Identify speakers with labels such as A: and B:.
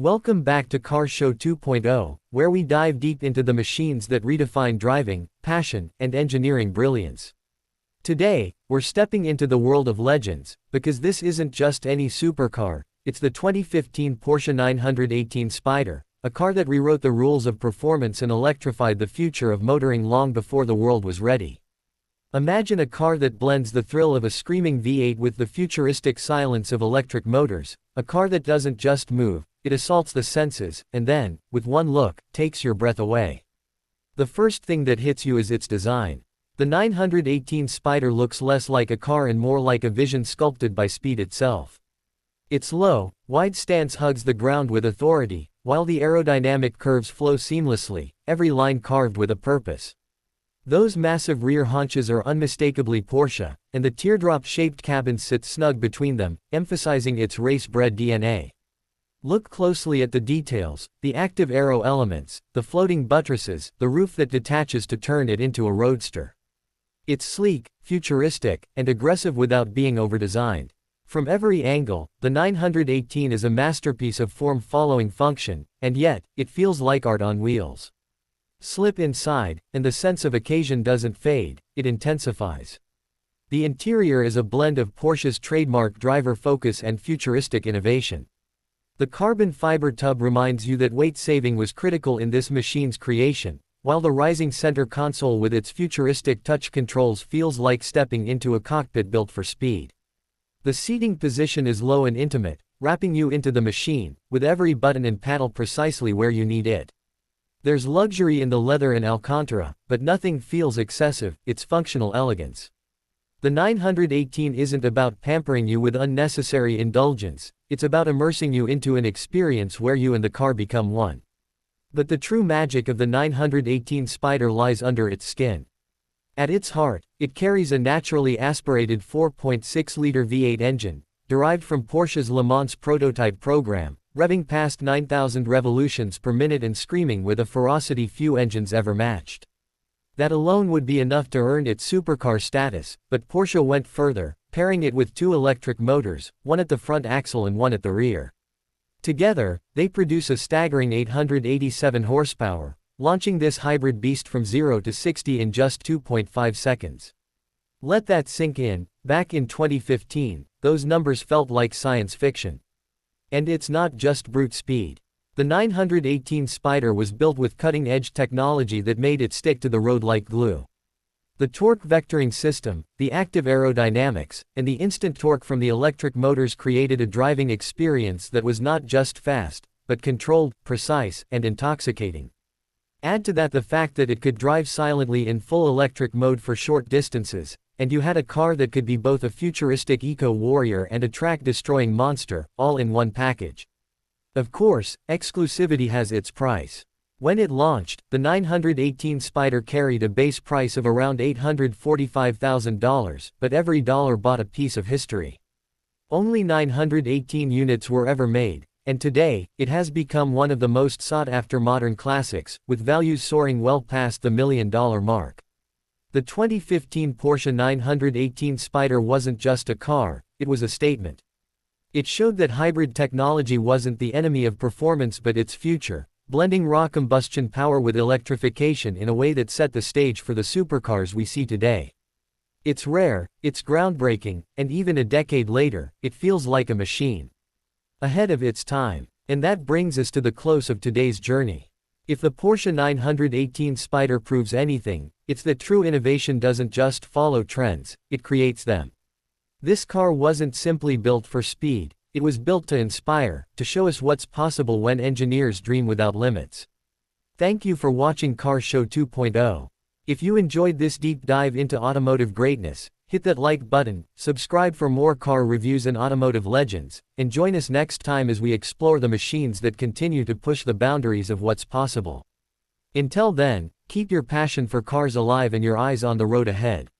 A: Welcome back to Car Show 2.0, where we dive deep into the machines that redefine driving, passion, and engineering brilliance. Today, we're stepping into the world of legends, because this isn't just any supercar, it's the 2015 Porsche 918 Spyder, a car that rewrote the rules of performance and electrified the future of motoring long before the world was ready. Imagine a car that blends the thrill of a screaming V8 with the futuristic silence of electric motors, a car that doesn't just move, it assaults the senses, and then, with one look, takes your breath away. The first thing that hits you is its design. The 918 Spyder looks less like a car and more like a vision sculpted by speed itself. Its low, wide stance hugs the ground with authority, while the aerodynamic curves flow seamlessly, every line carved with a purpose. Those massive rear haunches are unmistakably Porsche, and the teardrop-shaped cabin sits snug between them, emphasizing its race-bred DNA. Look closely at the details, the active aero elements, the floating buttresses, the roof that detaches to turn it into a roadster. It's sleek, futuristic, and aggressive without being over-designed. From every angle, the 918 is a masterpiece of form-following function, and yet, it feels like art on wheels. Slip inside, and the sense of occasion doesn't fade, it intensifies. The interior is a blend of Porsche's trademark driver focus and futuristic innovation. The carbon fiber tub reminds you that weight saving was critical in this machine's creation, while the rising center console with its futuristic touch controls feels like stepping into a cockpit built for speed. The seating position is low and intimate, wrapping you into the machine, with every button and paddle precisely where you need it. There's luxury in the leather and Alcantara, but nothing feels excessive, it's functional elegance. The 918 isn't about pampering you with unnecessary indulgence, it's about immersing you into an experience where you and the car become one. But the true magic of the 918 Spyder lies under its skin. At its heart, it carries a naturally aspirated 4.6-liter V8 engine, derived from Porsche's Le Mans prototype program, revving past 9,000 revolutions per minute and screaming with a ferocity few engines ever matched. That alone would be enough to earn its supercar status, but Porsche went further, pairing it with two electric motors, one at the front axle and one at the rear. Together, they produce a staggering 887 horsepower, launching this hybrid beast from 0 to 60 in just 2.5 seconds. Let that sink in. Back in 2015, those numbers felt like science fiction. And it's not just brute speed. The 918 Spyder was built with cutting-edge technology that made it stick to the road like glue. The torque vectoring system, the active aerodynamics, and the instant torque from the electric motors created a driving experience that was not just fast, but controlled, precise, and intoxicating. Add to that the fact that it could drive silently in full electric mode for short distances, and you had a car that could be both a futuristic eco-warrior and a track-destroying monster, all in one package. Of course, exclusivity has its price. When it launched, the 918 Spyder carried a base price of around $845,000, but every dollar bought a piece of history. Only 918 units were ever made, and today, it has become one of the most sought-after modern classics, with values soaring well past the $1 million mark. The 2015 Porsche 918 Spyder wasn't just a car, it was a statement. It showed that hybrid technology wasn't the enemy of performance but its future, blending raw combustion power with electrification in a way that set the stage for the supercars we see today. It's rare, it's groundbreaking, and even a decade later, it feels like a machine ahead of its time. And that brings us to the close of today's journey. If the Porsche 918 Spyder proves anything, it's that true innovation doesn't just follow trends, it creates them. This car wasn't simply built for speed, it was built to inspire, to show us what's possible when engineers dream without limits. Thank you for watching Car Show 2.0. If you enjoyed this deep dive into automotive greatness, hit that like button, subscribe for more car reviews and automotive legends, and join us next time as we explore the machines that continue to push the boundaries of what's possible. Until then, keep your passion for cars alive and your eyes on the road ahead.